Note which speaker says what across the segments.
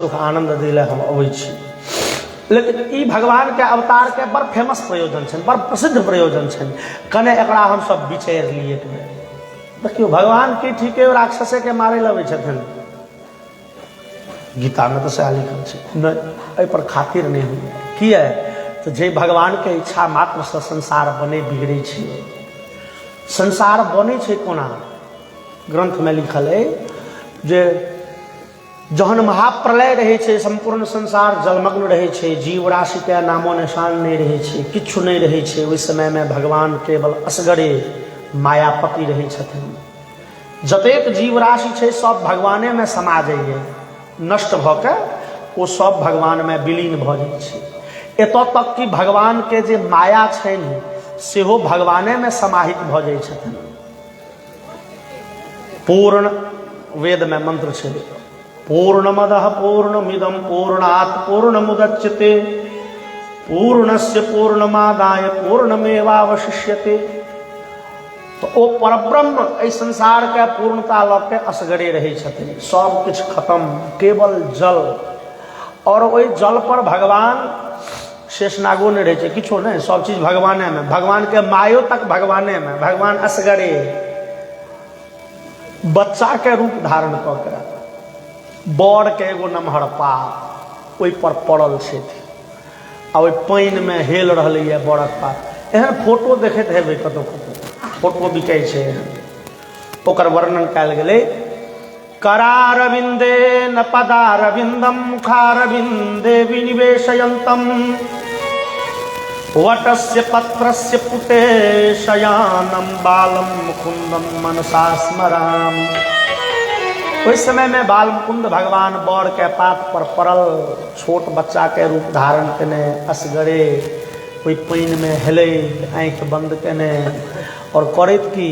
Speaker 1: सुख आनंद दिले हम अबै छी। लेकिन ई भगवान के अवतार के बड़ फेमस प्रयोजन छनि, बड़ प्रसिद्ध प्रयोजन छनि। कने एकरा हम सब विचार लिए एक बेर देखियो भगवान की ठीके राक्षसे के मारे लगे छथिन, गीता में तो सएह लिखल छै, एहि पर खातिर नहीं हुई। किया तो जे भगवान के इच्छा मात्र से संसार बने बिगड़े छै। संसार बने छै कोना, ग्रंथ में लिखल है जे जहन महाप्रलय रहे छे, संपूर्ण संसार जलमग्न रहे छे, जीव राशि के नामो निशान नहीं रहे छे, किछु नहीं रहे छे, ओहि समय में भगवान केवल असगरे मायापति रहे छथिन। जतेक जीव राशि छे सब भगवाने में समा जाइए, नष्ट भ के ओ सब भगवान में विलीन भ जाय छे। एतऽ तक कि भगवान के जे माया छनि सेहो भगवाने में समाहित भ जाय छथिन। पूर्ण वेद में मंत्र छे, पूर्णमदः पूर्णमिदं पूर्णात् पूर्णमुदच्यते पूर्णस्य पूर्णमादाय पूर्णमेवावशिष्यते। तो ओ परब्रह्म इस संसार के पूर्णता लग के असगरे रहे छथिन, सब कुछ खत्म, केवल जल। और ओहि जल पर भगवान शेषनागो नहीं रहे छे, किछो नहीं, सब चीज भगवाने में, भगवान के मायो तक भगवाने में, भगवान असगरे बच्चा के रूप धारण क के बड़ के एगो नमहर पात ओहि पर पड़ल छै, आ ओहि पानि में हेल रहलै है बड़क पात। एहन फोटो देखैत हेबै कतौ कतौ, फोटो बिकै छै, ओकर वर्णन कयल गेलै। करारविंदे न पदारविंदम मुखारविंदे विनिवेशयन्तम वटस्य पत्रस्य पुटे शयानम बालम मुकुंदम मनसा स्मराम। उस समय में बाल मुकुंद भगवान बौर के पात पर पड़ल, छोट बच्चा के रूप धारण केने असगरे कोई पानि में हेले, आँख बंद केने और करैत की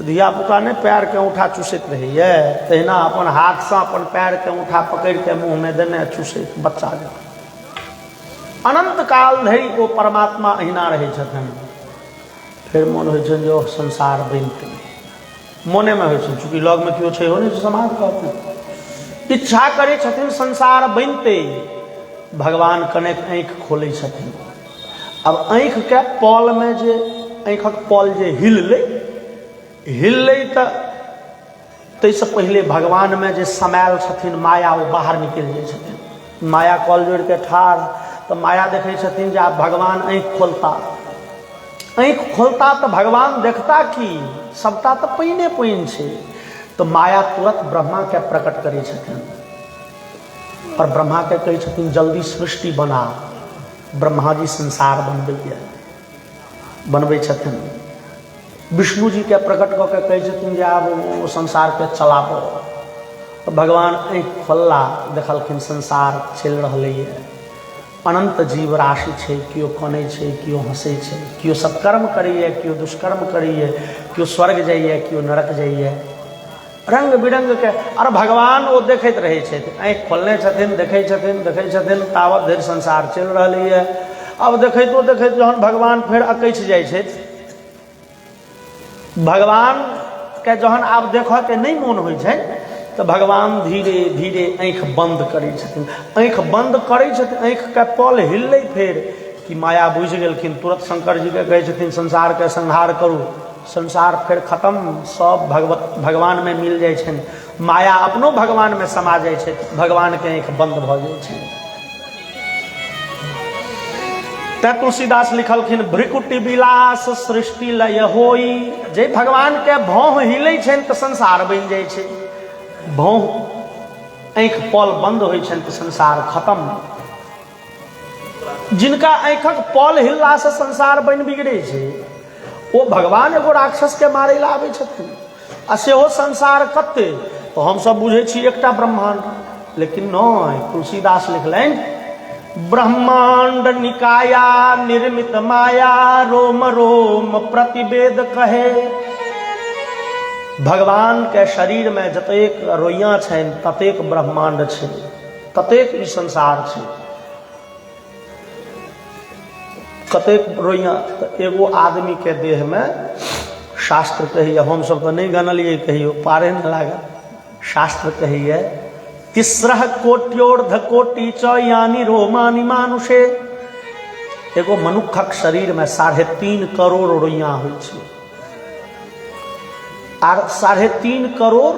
Speaker 1: धिया पुता ने पैर के औंठा चूसैत रहैए, तहिना अपन हाथ से अपन पैर के औंठा पकड़ के मुंह में देने चूसैत बच्चा जकाँ। अनंत काल धरि ओ परमात्मा अहिना रहै छथिन। फिर मोन होइ छनि जे संसार बनितै, मोने में होइ छनि, चूँकि लग में केओ छै हो नहि समाज कहतै, इच्छा करै छथिन संसार बनते, भगवान कनेक आँखि खोलै छथिन। अब आँखि के पल में जे आँखक पल जे हिललै तैसे पहले भगवान में जे समायल छथिन माया वो बाहर निकल जाय छथिन। माया कल जोड़ के ठाढ़, तो माया देखे छथिन जे आब भगवान आँखि खोलता तो भगवान देखता कि सबटा तो पाइने पाइन छै। तो माया तुरंत ब्रह्मा के प्रकट करे छथिन और ब्रह्मा के कहे छथिन जल्दी सृष्टि बना। ब्रह्मा जी संसार बनबै छथिन। विष्णु जी के प्रकट कऽ के कहे छथिन जे आब ओ संसार के चलाबो। तो भगवान आँखि खोलला, देखलखिन संसार चलि रहलैए, अनंत जीव राशि छै, केओ कनै छै, केओ हंसै छै, केओ सत्कर्म करैए, केओ दुष्कर्म करैए, केओ स्वर्ग जाइए, केओ नरक जाइए, रंग बिरंग के। और भगवान ओ देखैत रहै छथि, आँखि खोलने छथिन, देखै छथिन, तावत धरि संसार चलि रहलैए। अब देखैत जहन भगवान फेर अकैछ जाइ छथि, भगवान के जहन आब देखऽ के नहीं मोन होइ छै, तो भगवान धीरे धीरे आँखि बंद करै छथिन। आँखि बंद करै छथिन, आँखि के पल हिललै फेर कि माया बुझि गेलखिन। तुरंत शंकर जी के कहै छथिन संसार के संहार करू। संसार फिर खत्म, सब भगवान में मिल जाय छनि। माया अपनो भगवान में समा जाय छै, भगवान के आँखि बंद भ जाय छै। तै तुलसीदास लिखलखिन भ्रिकुटी विलास सृष्टि लय होई। जे भगवान के भौह हिलै छनि तो संसार बनि जाय छै। भौह आँखि पल बंद होइ छनि तो संसार खत्म। जिनका आँखक पल हिलला से संसार बनि बिगड़े छै, ओ भगवान एगो राक्षस के मारे ला आबै छथिन। आ सेहो संसार कते, तो हम सब बुझे छी एकटा ब्रह्मांड, लेकिन नहीं। तुलसीदास लिखलनि ब्रह्मांड निकाया निर्मित माया रोम रोम प्रतिवेद कहे। भगवान के शरीर में जतेक रोइयाँ छनि ततेक ब्रह्मांड छै, ततेक ई संसार छै, कतेक रोइयाँ। एगो आदमी के देह में शास्त्र कहिए, हम सब तो नहीं गनलिए, कहियो पारे न लागत। शास्त्र कहिए तिस्रह कोट्योर्ध कोटि च यानी रोमानी मानुषे। एगो मनुखक शरीर में 3.5 करोड़ रोइया होइ छै आर 3.5 करोड़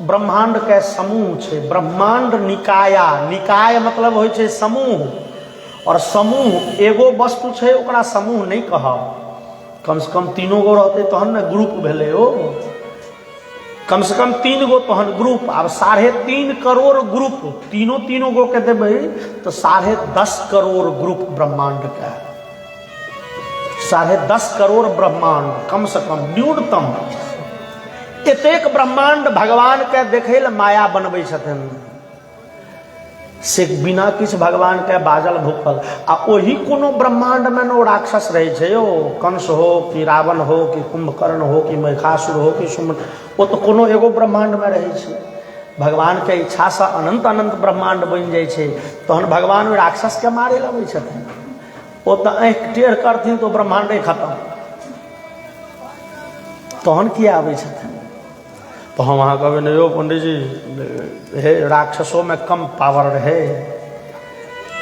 Speaker 1: ब्रह्मांड के समूह छै। ब्रह्मांड निकाया, निकाय मतलब होइ छै समूह, और समूह एगो वस्तु छै ओकरा समूह नहीं कहब। कम से कम 3 गो रहते तहन ने ग्रुप भेले हो, कम से कम 3 गो तहन ग्रुप। अब 3.5 करोड़ ग्रुप, तीनों गो के देबै तो 10.5 करोड़ ग्रुप ब्रह्मांड का। 10.5 करोड़ ब्रह्मांड कम से कम न्यूनतम। एतेक ब्रह्मांड भगवान के देखे ल माया बनबै छथिन से बिना किछ भगवान के बाजल भूखल। आ ओही कोनो ब्रह्मांड में नो राक्षस रहे छे यो, कंस हो कि रावण हो कि कुंभकर्ण हो कि महिषासुर हो कि सुमन, वो तो कोनो एगो ब्रह्मांड में रहे छे। भगवान के इच्छा से अनंत अनंत ब्रह्मांड बन जाए छे, तहन भगवान राक्षस के मारे लगे छथिन। वो तो आँख टेढ़ करथिन तो ब्रह्मांडे खत्म, तहन किया आबै छथिन। तो हम वहाँ कहबे नहीं हो पंडित जी, हे राक्षसों में कम पावर रहे।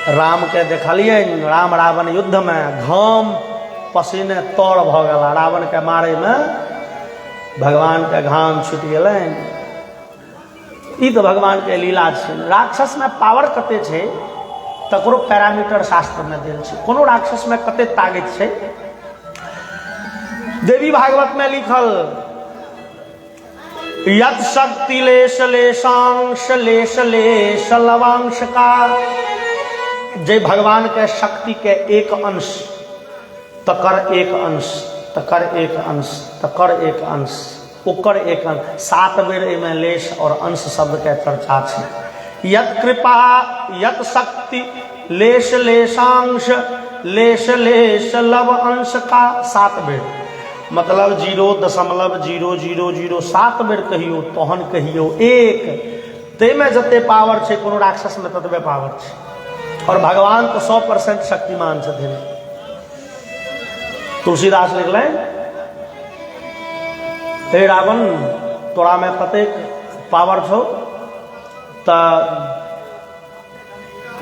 Speaker 1: राम के देखलिए, राम रावण युद्ध में घाम पसीने तौर भ गला, रावण के मारे में भगवान के घाम छूट गए। ई तो भगवान के लीला छे। राक्षस में पावर कते छे तकरो पैरामीटर शास्त्र में देल छे। कोनो राक्षस में कते ताकत छे, देवी भागवत में लिखल यत शक्ति लेश लेशांश लेश लेश लवांश का। जय भगवान के शक्ति के एक अंश तकर एक अंश, तकर एक अंश, तकर एक अंश, ओकर एक अंश। 7 बेर में लेश और अंश शब्द के चर्चा है। यत कृपा यत शक्ति लेश लेशांश लेश लेश लव अंश का 7 बेर, मतलब 0.0007 बेर कहियो तहन कहियो एक। ते में जते पावर छे कोनो राक्षस में ततबे पावर छे। और भगवान तो 100% शक्तिमान छथिन। तुलसीदास लिखले, हे रावण तोरा में कतेक पावर छो, त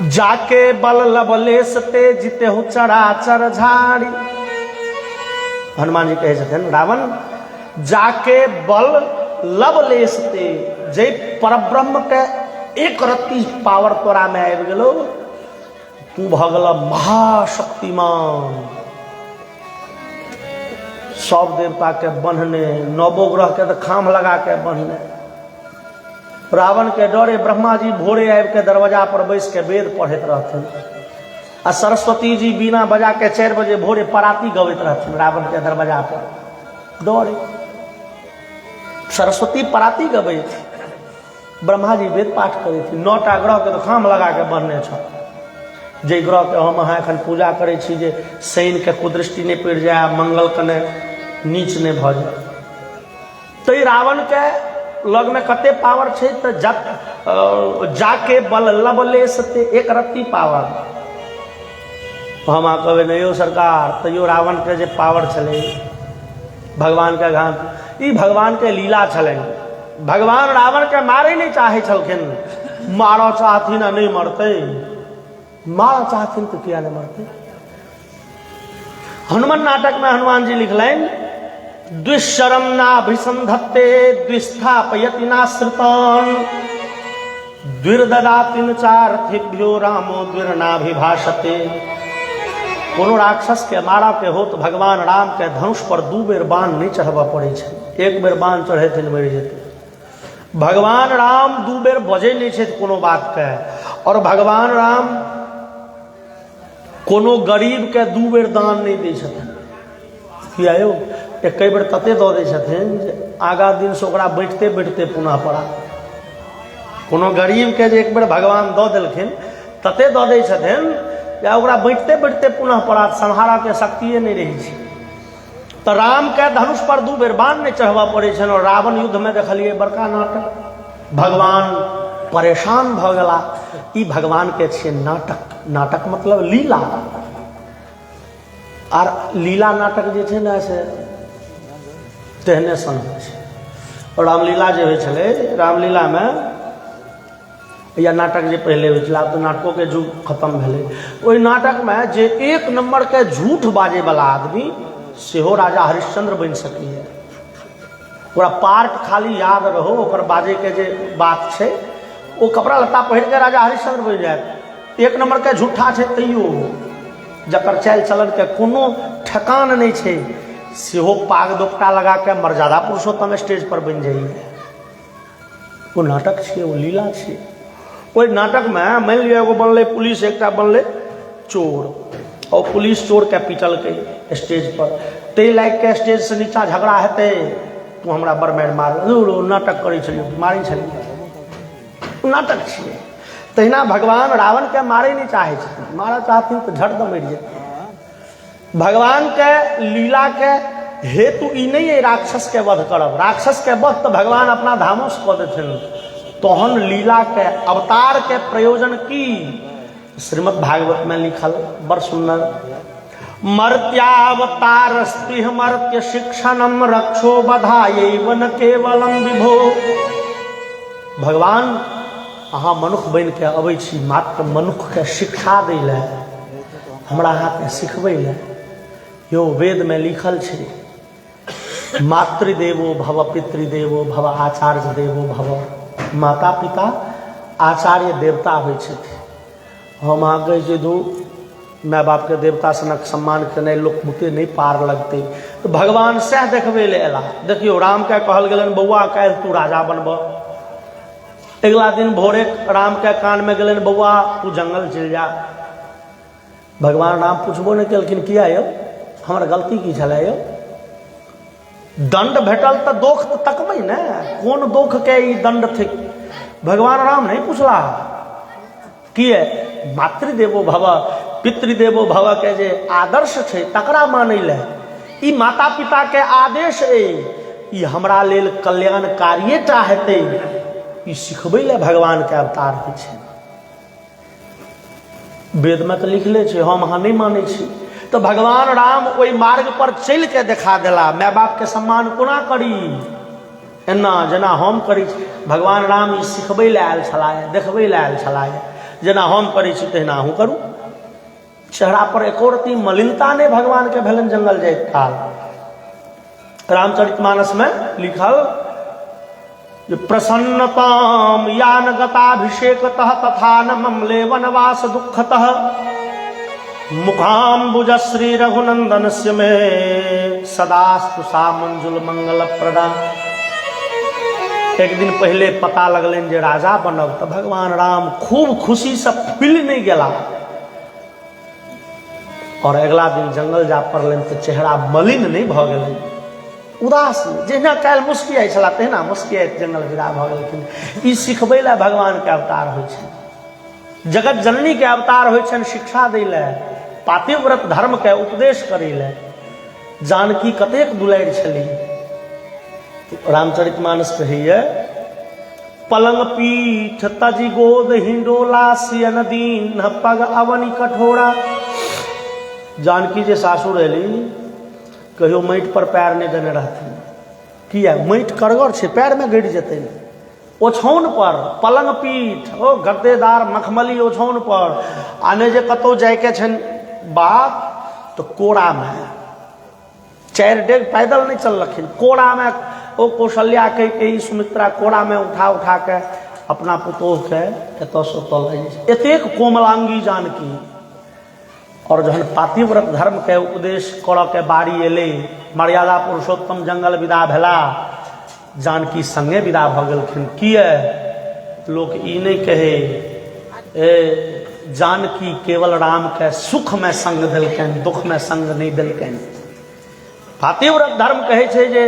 Speaker 1: जाके बल लबलेस ते जिते हो चराचर झाड़ी। हनुमान जी कहे छथिन, रावण जाके बल लब लेसते, जे परब्रह्म के एक रत्ती पावर तोरा में आबि गेलो, तू भगल महाशक्तिमान। सब देवता के बन्हने, 9 ग्रह के तो खाम लगा के बन्हने। रावण के डरे ब्रह्मा जी भोरे आबि के दरवाजा पर बैस के वेद पढ़ैत रहथिन, आ सरस्वती जी बीना बजा के 4 बजे भोरे पराती गबैत रहथिन रावण के दरवाजा पर। डरे सरस्वती पराती गबै थी, ब्रह्मा जी वेद पाठ करै थी। 9टा ग्रह के तो खाम लगा के बनने छ। जे ग्रह के हम अहाँ एखन पूजा करै छी, जे शनि के कुदृष्टि नहीं पड़ि जाए, मंगल के नीच नहीं भ जाए। तो रावण के लग में कते पावर छे, तो जाके बल लबलेस ते एक रत्ती पावर। हम कहबे नहीं हो सरकार, तैयो रावण के जे पावर चले भगवान के घात, ई भगवान के लीला चले। भगवान रावण के मारे नहीं चाहे छलखिन, मारो चाहथिन नहीं मरते, मारो चाहथिन तो किया नहीं मरते। हनुमान नाटक में हनुमान जी लिखलें, द्विशरम नाभिसंधत्ते द्विस्थापयति नाश्रितान् द्विर्ददातिन चारथिभ्यो रामो द्विर्नाभिभाषते। कोनो राक्षस के मारा के हो तो भगवान राम के धनुष पर 2 बेर बाण नहीं चढ़वा पड़े छे। 1 बेर बाण चढ़ेथिन मरि जेते। भगवान राम 2 बेर बजे नहीं छे कोनो बात के। और भगवान राम कोनो गरीब के 2 बेर दान नहीं दै छथिन। किया यौ, एक बेर तते दऽ दै छथिन जे आगा दिन से ओकरा बैठते बैठते पुनः पड़ा। कोनो गरीब के जे एक बेर भगवान दऽ देलखिन तते दऽ दै छथिन या ओकरा बैठते बैठते पुनः पड़ा, संहारा के शक्तिये नहीं रही छे। तो राम के धनुष पर 2 बेर बाण नहीं चढ़वा पड़े छन। और रावण युद्ध में देखलिए बड़का नाटक, भगवान परेशान भ गेला। ई भगवान के छे नाटक। नाटक मतलब लीला। आर लीला नाटक जे छे ना से तेहने सन होइ छे। और रामलीला जे होइ छले, रामलीला में या नाटक जे पहले होइत छलै, आब तऽ नाटको के युग खत्म भेलै। ओहि नाटक में जे एक नंबर के झूठ बाजे वाला आदमी सेहो राजा हरिश्चंद्र बनि सकैए। ओकरा पार्ट खाली याद रहो, ओकर बाजे के जे बात छै, ओ कपड़ा लत्ता पहिर के राजा हरिश्चंद्र बनि जायत। एक नंबर के झूठा छै तैयो, जकर चाल चलन के कोनो ठेकान नहीं छै, सेहो पाग दोपटा लगा के मर्यादा पुरुषोत्तम स्टेज पर बनि जाइए। वो नाटक छै, वो लीला छै। ओहि नाटक में मान लिया एगो बनले पुलिस, एकटा बनले चोर, और पुलिस चोर के पीटलकै स्टेज पर। ते लाग के स्टेज से नीचा झगड़ा हेतै, तू हमरा बड़ मारि मार, नाटक करै छलियै, मारै छलियै, नाटक छियै। तहिना भगवान रावण के मारे नहीं चाहे छथिन, मारऽ चाहथिन तो झट दऽ मरि जेतै। भगवान के लीला के हेतु ई नहीं है राक्षस के वध करब। राक्षस के वध तो भगवान अपना धामों से कऽ देथिन। तोहन लीला के अवतार के प्रयोजन की? श्रीमद् भागवत में लिखल बड़ सुंदर, मर्त्यावतार स्त्रीह मर्त्य शिक्षणम रक्षो बधायैव न केवलम विभो। भगवान अहाँ मनुख बन के अबै छी मात्र मनुख के शिक्षा दै ले, हमरा अहाँके सिखबै ले। यो वेद में लिखल छै, मातृदेवो भव पितृदेवो भव आचार्य देवो भव। माता पिता आचार्य देवता होइ छथिन। हम अहाँ कहै छी दू माय बाप के देवता सनक सम्मान केनाइ लोक बुते नहीं पार लगते, तो भगवान सह देखबे ले एला। देखियो राम के कहल गेलन बौआ काल्हि तू राजा बनबह। अगला दिन भोरे राम के कान में गेलन बौआ तू जंगल चल जा। भगवान राम पूछबो नहीं केलखिन किया यौ, हमर गलती की छलै यौ? दंड भेटल तो दोख तो तकबै ने, कोन दोख के ई दंड थिक? भगवान राम नहीं पूछला किए। मातृदेवो भव पितृदेवो भव के जे आदर्श छै तकरा मानै ले। ई माता पिता के आदेश है, ई हमरा लेल कल्याणकारिये टा हेतै, ई सिखबै ले भगवान के अवतार होइ छै। वेद में तो लिखले छै, हम अहाँ नहीं मानै छी। तो भगवान राम ओहि मार्ग पर चल के देखा देला, माय बाप के सम्मान कोना करी, एना जेना हम करी छी। भगवान राम ई सिखबै ले आयल छलाह, देखबै ले आयल छलाह। जेना हम करी छी तहिना अहूँ करू। चेहरा पर एको रत्ती मलिनता नहीं भगवान के भेलन जंगल जाइत काल। रामचरितमानस में लिखल, प्रसन्नताम यान गताभिषेकतः तथा न ममले वनवास दुखतः मुखाम्बुज श्री रघुनंदनस्य में सदास्तु सा मंजुल मंगल प्रदा। एक दिन पहले पता लगलन जे राजा बनब, तो भगवान राम खूब खुशी से फूल नहीं गेला, और अगला दिन जंगल जा पड़लन तो चेहरा मलिन नहीं भ गेलै, उदास। जहिना काल्हि मुस्कियाइ छला तहिना मुस्कियाइत जंगल विदा भ गेलखिन। ई सिखबै ले भगवान के अवतार होइ छै, जगत जननी के अवतार होइ छनि शिक्षा दै ले, पातिव्रत धर्म के उपदेश करै ले। जानकी कतेक दुलारि छली। रामचरितमानस कहैये, पलंग पीठ तजी गोद हिंडोला सियन दीन पग अवनी कठोरा। जानकी जे सासुर एली कहियो माटि पर पैर नहीं देने रहथिन। किया? माटि करगर छै, पैर में गड़ि जेतै। ओछौन पर पलंग पीठ, ओ गद्देदार मखमली ओछौन पर। आने जे कतौ जायके छनि बात तो कोड़ा में, 4 डेग पैदल नहीं चललखिन, कोड़ा में। ओ कौशल्या कहि सुमित्रा कोड़ा में उठा उठा के अपना पुतोह के एतऽ से ओतऽ लऽ जाइ। एतेक कोमलांगी जानकी। और जहन पातिव्रत धर्म के उपदेश करऽ के बारी एलै, मर्यादा पुरुषोत्तम जंगल विदा भेला, जानकी संगे विदा भऽ गेलखिन। किए? लोक ई नहीं कहे ए जानकी केवल राम के सुख में संग देलकनि, दुख में संग नहीं देलकनि। पातिव्रत धर्म कहै छै जे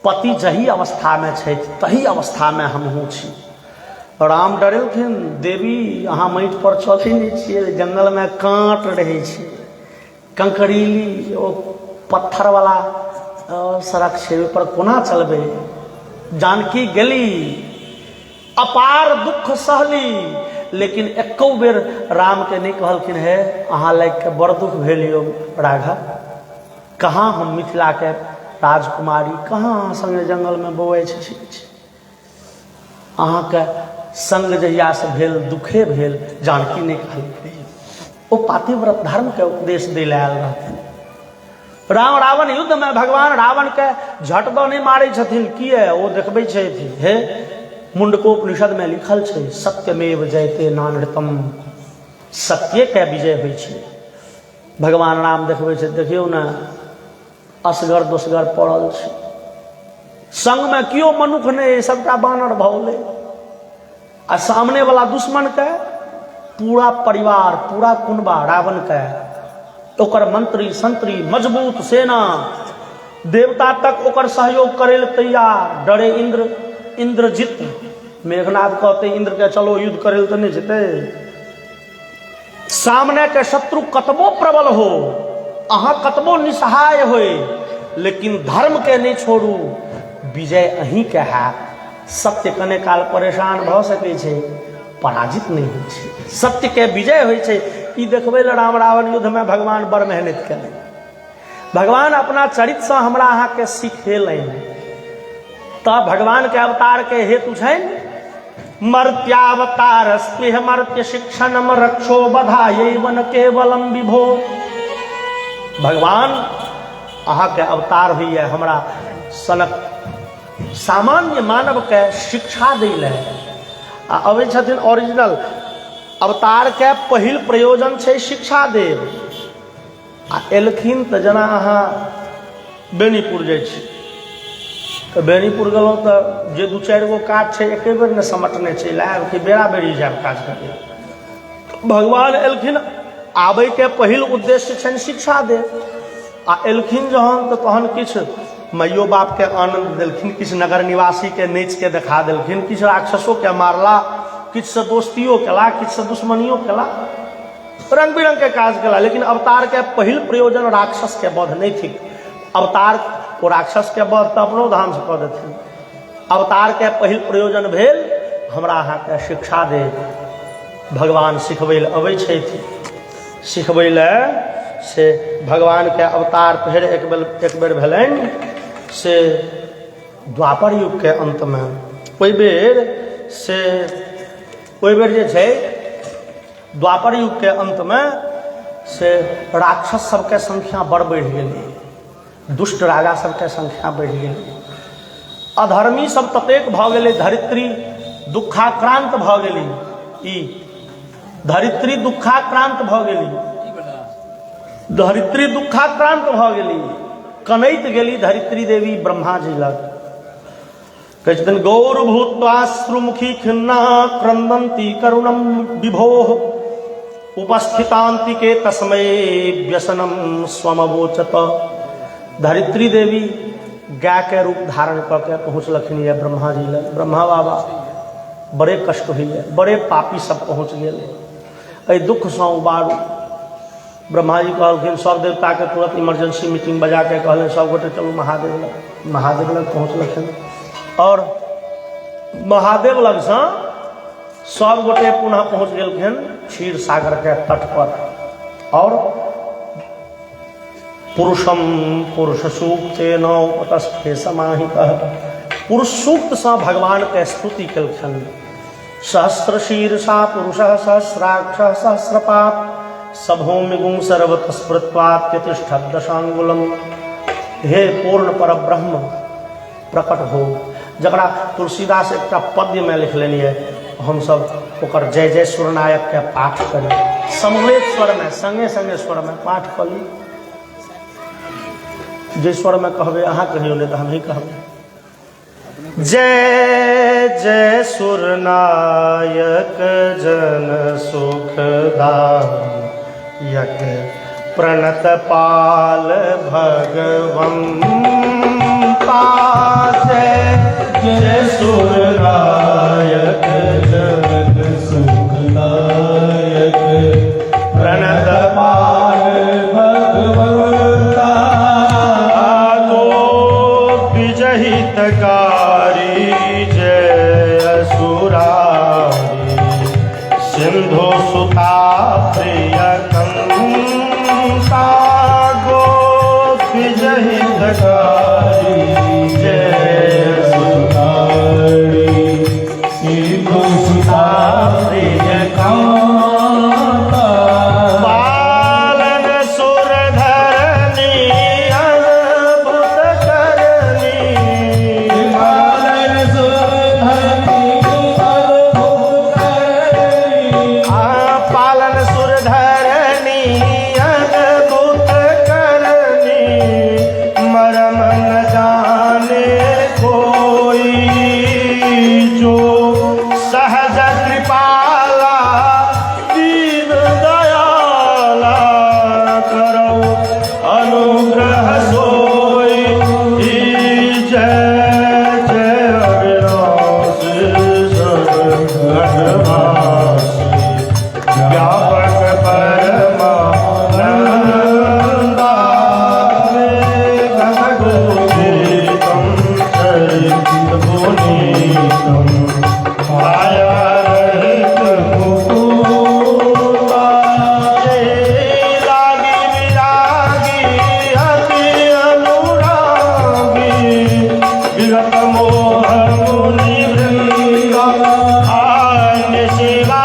Speaker 1: पति जही अवस्था में छै तही अवस्था में हमहूँ छी। राम डरेलखिन, देवी अहाँ माटि पर चलै नहीं छियै, जंगल में काँट रहै छै, कंकरीली ओ पत्थर वाला सड़क छै, ओहि पर कोना चलबै? जानकी गेली, अपार दुख सहली, लेकिन एको बेर राम के नहीं कहलखिन हे अहाँ लाग के बड़ दुख भेल यौ राघव, कहाँ हम मिथिला के राजकुमारी, कहाँ अहाँ संगे जंगल में बौआइ छी, अहाँ के संग जहिया से भेल दुखे भेल जानकी ने कहल ओ पातिव्रत धर्म के उपदेश दे आयल रहथिन। राम रावण युद्ध में भगवान रावण के झट दो नहीं मारे छथिन किए ओ देखबै छथिन हे मुंडकोपनिषद में लिखल छै सत्यमेव जयते नानृतम, सत्य के विजय होइ छै। भगवान राम देखबै छै देखियौ ना असगर दोसगर पड़ल छै, संग में कियो मनुख नहीं सबटा बानर भौले आ सामने वाला दुश्मन के पूरा परिवार पूरा कुनबा रावण के ओकर मंत्री संतरी मजबूत सेना देवता तक ओकर सहयोग करे ले तैयार। डरे इंद्रजित मेघनाथ कहते इंद्र के चलो युद्ध करे तो नहीं जेते। सामने के शत्रु कतबो प्रबल हो अहाँ कतबो निसहाय होए लेकिन धर्म के नहीं छोड़ू विजय अहीं के है। सत्य कने काल परेशान भ सके छे पराजित नहीं होइ छे, सत्य के विजय होइ छे। ई देखबै ले राम रावण युद्ध में भगवान बड़ मेहनत केले। भगवान अपना चरित्र से हमरा अहाँ के सिखेलें तब भगवान के अवतार के हेतु छै मर्त्यावतार स्नेह मर्त्य शिक्षणम रक्षो बधाये वन केवलम विभो। भगवान अहाँ के अवतार हुई है हमरा सनक सामान्य मानव के शिक्षा दै ले अबै छथिन। ओरिजिनल अवतार के पहिल प्रयोजन छै शिक्षा देव आ एलखिन तऽ जेना अहाँ बेनीपुर जाइ छी तऽ बेनीपुर गेलहुँ तऽ जे दू चारि गो काज छै एके बेर ने समटने चलि आयब कि बेरा बेरी जायब काज करबै। भगवान एलखिन आबै के पहिल उद्देश्य छनि शिक्षा देव आ एलखिन जहन तऽ तहन किछु माइयो बाप के आनंद देलखिन, किछु नगर निवासी के नेच के देखा देलखिन, किछु राक्षसों के मारला, किछु से दोस्तियों केला, किछु से दुश्मनियों केला, रंग बिरंग के काज केला। लेकिन अवतार के पहिल प्रयोजन राक्षस के वध नहीं थी। अवतार ओ राक्षस के वध तो अपनो धाम से कऽ देथिन। अवतार के पहिल प्रयोजन भेल हमरा अहाँ के शिक्षा दे। भगवान सिखबै ले अबै छथि, सिखबै ले से भगवान के अवतार फिर एक बेर भेलनि से द्वापर युग के अंत में। ओहि बेर जे छै द्वापर युग के अंत में से राक्षस सबके संख्या बड़ बढ़ि गेलै, दुष्ट राजा सबके संख्या बढ़ि गेलै, अधर्मी सब ततेक भऽ गेलै, धरित्री दुखाक्रांत भऽ गेली। ई धरित्री दुखाक्रांत भऽ गेली, धरित्री दुखाक्रांत भऽ गेली, कनैत गेली धरित्री देवी ब्रह्मा जी लग। कहै छथिन गौर भूत्वाश्रुमुखी खिन्ना क्रंदन्ति करुणम विभोः उपस्थितान्तिके तस्मै व्यसनम स्वमवोचत। धरित्री देवी गाय के रूप धारण करके पहुँचलखिन ये ब्रह्मा जी लग। ब्रह्मा बाबा बड़े कष्ट हुई है, बड़े पापी सब पहुँच गए, एहि दुख से उबारू। ब्रह्मा जी कहलखिन सब देवता के तुरंत इमरजेंसी मीटिंग बजा के कहले सब गोटे चलू महादेव लग। महादेव लग पहुँचलखिन और महादेव लग से सब गोटे पुनः पहुँच गेलखिन क्षीर सागर के तट पर। और पुरुषम पुरुष सूक्तेन उपतस्थे समाहितः, पुरुष सूक्त से भगवान के स्तुति केलखिन। सहस्र शीर्षा पुरुष सहस्राक्ष सहस्रपात सभौमिगुं सर्वतस्मृत्वात्यतिष्ठत् दशांगुलम। हे पूर्ण पर ब्रह्म प्रकट हो, जकरा तुलसीदास एक पद्य में लिख लेनी है, हम सब ओकर जय जय सूर्यनायक के पाठ करी समवेत स्वर में, संगे संगे स्वर में पाठ करी। जे स्वर में कहबे अहाँ कहियो नहीं तो हम ही कहबे। जय जय सूर्यनायक जन सुखदायक प्रणत पाल भगवंता। जय जय सूर्यनायक जन सुखदायक प्रणत पाल भगवंता। हितकारी जय असुरारी सिंधु सुता प्रियकंता। गो विजय हितकारी जय असुरारी सिंधु सुता पालन सुर धरनी अद्भुत करनी मरम न जाने कोई जो सहज कृपाला दीन दयाला करो अनुग्रह सोई जय जय अविनाश सब घटवासी व्यापक परमानंदा घनघोषितं चरितगुणितं मायारहित मुकुंदा लागी विरागी अति अनुरागी विगत मोह मुनि वृंदा आन्य शिवा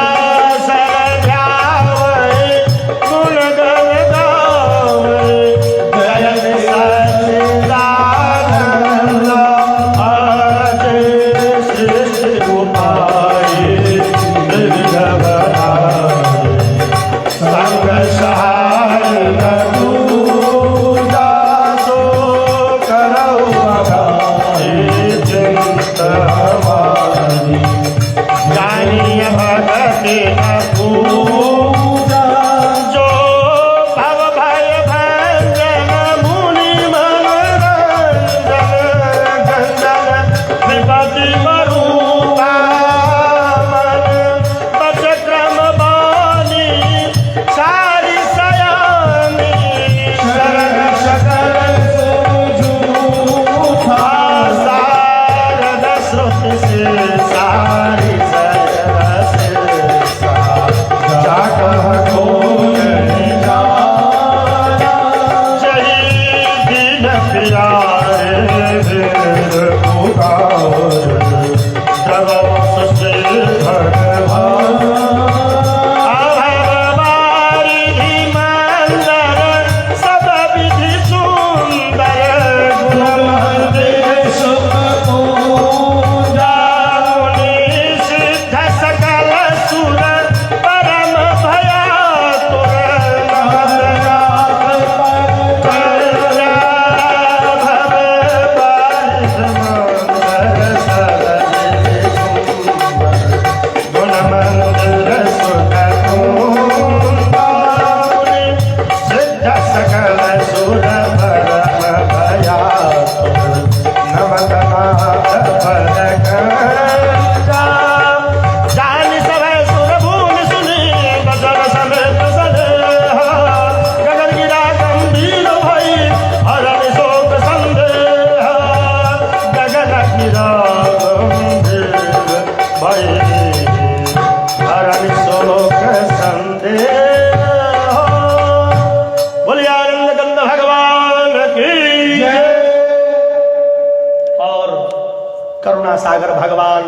Speaker 1: सागर भगवान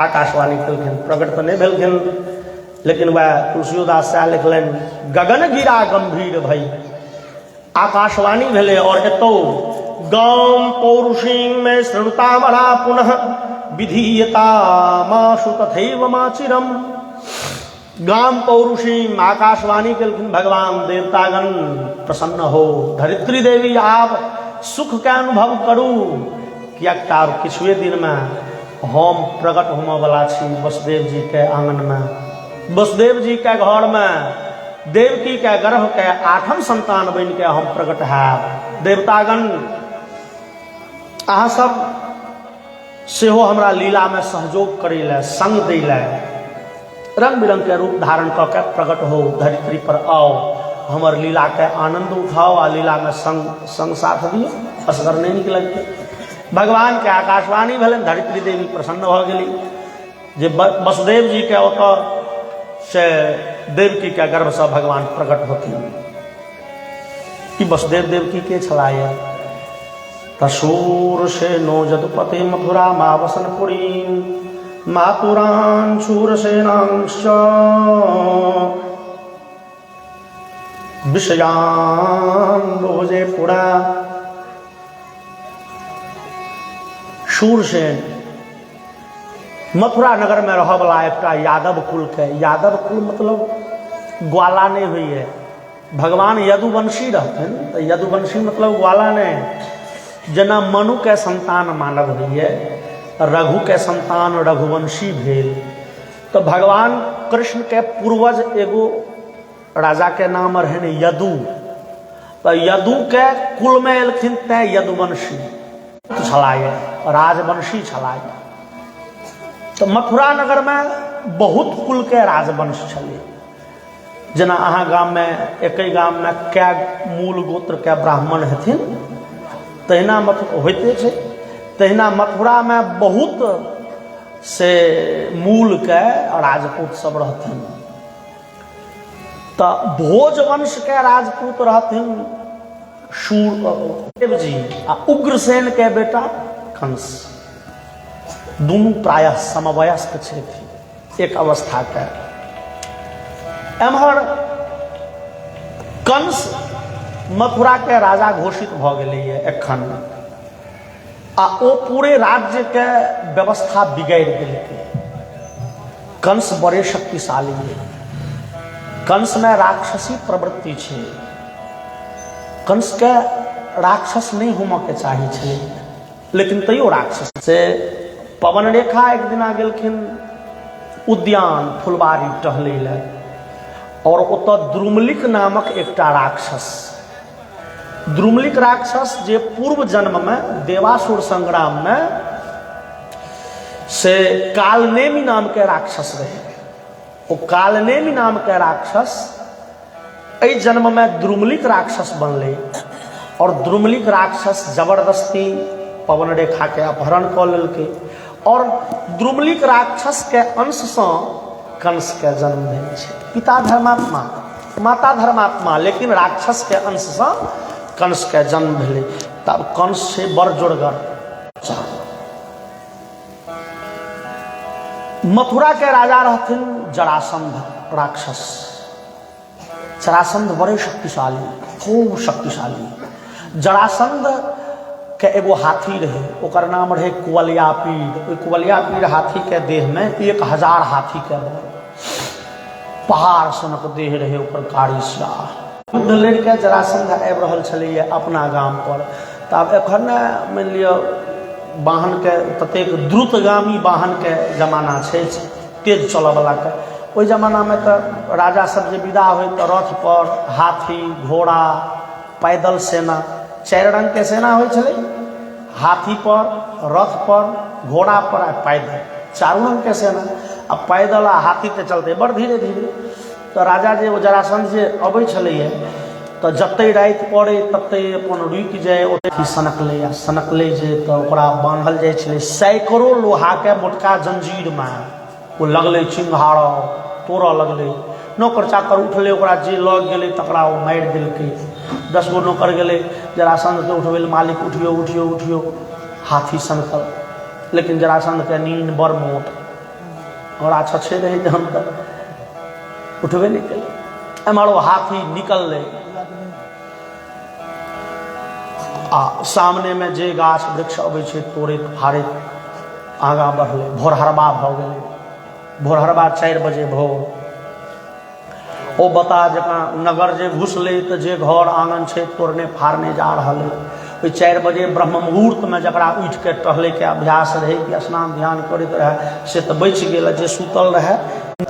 Speaker 1: आकाशवाणी कलखिन प्रकट तो नहीं भेलखिन लेकिन वह तुलसीदास से लिखलन गगन गिरा गंभीर भई आकाशवाणी भेले और एतो गाम पौरुषीं में श्रृणुतामरा पुनः विधीयता माशु तथैव माचिरम गाम पौरुषीं आकाशवाणी कलखिन भगवान देवतागण प्रसन्न हो धरित्री देवी आप सुख का अनुभव करू किया किछुए दिन में हम प्रकट होने वाला छी वसुदेव जी के आंगन में वसुदेव जी के घर में देवकी के गर्भ के 8म संतान बन के हम प्रकट है देवतागण अहाँ सब सेहो हमरा लीला में सहयोग करे ले संग दे ले रंग बिरंग के रूप धारण करके प्रकट हो धरती पर आओ हमर लीला के आनंद उठाओ आ लीला में संग साथ दियो असगर नहीं निकल के भगवान के आकाशवाणी भेलन धरित्री देवी प्रसन्न भ गेली जे वसुदेव जी के ओतऽ से देवकी के गर्भ से भगवान प्रकट होती कि वसुदेव देवकी के छलाय तशूर से नो जदुपते मथुरा मावसनपुरी मातुरान शूरसेनांश्च विषयान भोजे पुरा शूरसेन मथुरा नगर में रह वाला एक यादव कुल के, यादव कुल मतलब ग्वाला नहीं हुई है। भगवान यदुवंशी रहते हैं तो यदुवंशी मतलब ग्वाला नहीं। जना मनु के संतान मानव हुई है, रघु के संतान रघुवंशी भेल। तो भगवान कृष्ण के पूर्वज एगो राजा के नाम रहे यदु। तो यदु के कुल में एलखिन तय यदुवंशी छलाए, राजवंशी छलाए। तो मथुरा नगर में बहुत कुल के राजवंश छले। जना अहाँ गाम में एक गाम में क्या मूल गोत्र के ब्राह्मण हथिन, तहिना होते छे। तहिना मथुरा में बहुत से मूल के राजपूत सब रहथिन। तो भोज वंश के राजपूत रहथिन सूरदेव जी आ उग्रसेन के बेटा कंस। दोनों प्रायः समवयस्क छे एक अवस्था के। एम्हर कंस मथुरा के राजा घोषित भ गेलैए एखन, आ ओ पूरे राज्य के व्यवस्था बिगाड़ देलकै। कंस बड़े शक्तिशाली है। कंस में राक्षसी प्रवृत्ति छे। कंस के राक्षस नहीं होम के चाहिए छे, लेकिन तैयो राक्षस से। पवन रेखा एक दिन गेलखिन उद्यान फुलबारी टहलै ले, और ओतऽ द्रुमलिक नामक एकटा राक्षस, द्रुमलिक राक्षस जे पूर्व जन्म में देवासुर संग्राम में से कालनेमी नाम के राक्षस रहे। वो कालनेमी नाम के राक्षस एहि जन्म में द्रुमलिक राक्षस बनले, और द्रुमलिक राक्षस जबरदस्ती पवन रेखा के अपहरण कऽ लेलकै, और द्रुमलिक राक्षस के अंश से कंस के जन्म भेल छै। पिता धर्मात्मा, माता धर्मात्मा, लेकिन राक्षस के अंश से कंस के जन्म भेलै। तब कंस से बड़ जोरगर। मथुरा के राजा रहथिन जरासंध राक्षस। जरासंध बड़े शक्तिशाली, खूब शक्तिशाली। जरासंध के एगो हाथी रहे, ओकर नाम रहे कुवलयापीड़। कुवलयापीड़ हाथी के देह में 1000 हाथी के बल, पहाड़ सनक देह रहे ओकर कारी स्याह। युद्ध लड़ के जरासंध आबि रहल छलैए अपना गाम पर। तब एखन मान लिअ वाहन के ततेक द्रुतगामी वाहन के जमाना छै, तेज चलऽ वाला के। ओहि जमाना में तो राजा सब जे विदा होय तो रथ पर, हाथी, घोड़ा, पैदल सेना, 4 रंग के सेना होइ छलै। हाथी पर, रथ पर, घोड़ा पर आ पैदल, 4 रंग के सेना। आ पैदल आ हाथी के चलते बड़ धीरे धीरे। तो राजा जे जरासंध जे अबै छलैए तो जते राति पड़े तते अपन रुकि जाए, ओते सनकले जे तो ओकरा बांधल जाइ छलै सैकड़ों लोहा के मोटका जंजीर में। वो लगले चिंगारऽ, तोड़ऽ लगले। नौकर चाकर उठले, ओकरा जे लग गेलै तकरा ओ मारि देलकै। 10 गो नौकर गेलै जरासंध के उठबै, मालिक उठियो उठियो उठियो। हाथी सनकल, लेकिन जरासंध के नींद बड़ मोट, घोड़ा छछे रहे जहन तक उठबे नहीं कले। एम्हर हाथी निकललै, आ सामने में जे गाछ वृक्ष अबै छै तोड़ैत फाड़ैत आगाँ बढ़लै। भोरहरबा भऽ गेलै। भोरहरबा 4 बजे भोर। ओ बता जकाँ नगर जे घुसलै तो जे घर आंगन छै तोड़ने फाड़ने जा रहल है। ओहि 4 बजे ब्रह्म मुहूर्त में जकरा उठ के टहले के अभ्यास रहे कि स्नान ध्यान करैत रहे से तो बचि गेल। जे सुतल रहे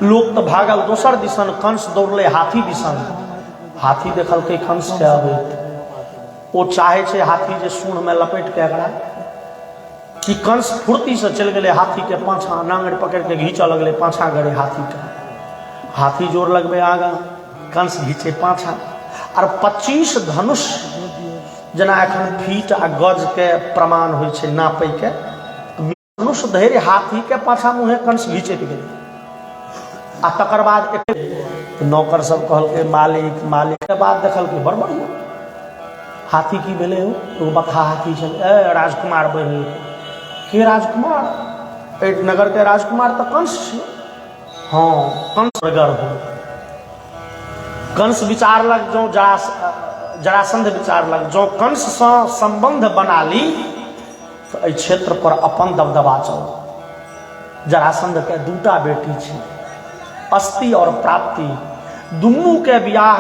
Speaker 1: लोक तो भागल दोसर दिसन। कंस दौड़ले हाथी दिसन। हाथी देखलकै कंस के अबैत। ओ चाहे छे हाथी जे सूंड में लपेट के एकरा, कि कंस फुर्ती से चल गए हाथी के पाछा, नांगड़ पकड़ के घींचऽ लगले पाछा गड़े हाथी के। हाथी जोर लगबे आगा, कंस घीचे पाछा। और 25 धनुष जना एखन फीट आ गज के प्रमाण होइ छै नापै के, धनुष धैर्य हाथी के पाछा मुहे कंस घीचैत गेलै। आ तकर बाद एक नौकर सब कहलकै मालिक मालिक के बाद देखलकै बड़ बढ़िया हाथी की भेलै हो, एगो बकहा हाथी छल। ए राजकुमार बनि के राजकुमार, एहि नगर के राजकुमार तो कंस छै। हाँ कंस प्रगर हो। कंस विचारलक जो जरासंध विचारलक जो कंस से संबंध बना ली तो एहि क्षेत्र पर अपन दबदबा चल। जरासंध के दूटा बेटी छी, अस्ति और प्राप्ति। दुनू के बियाह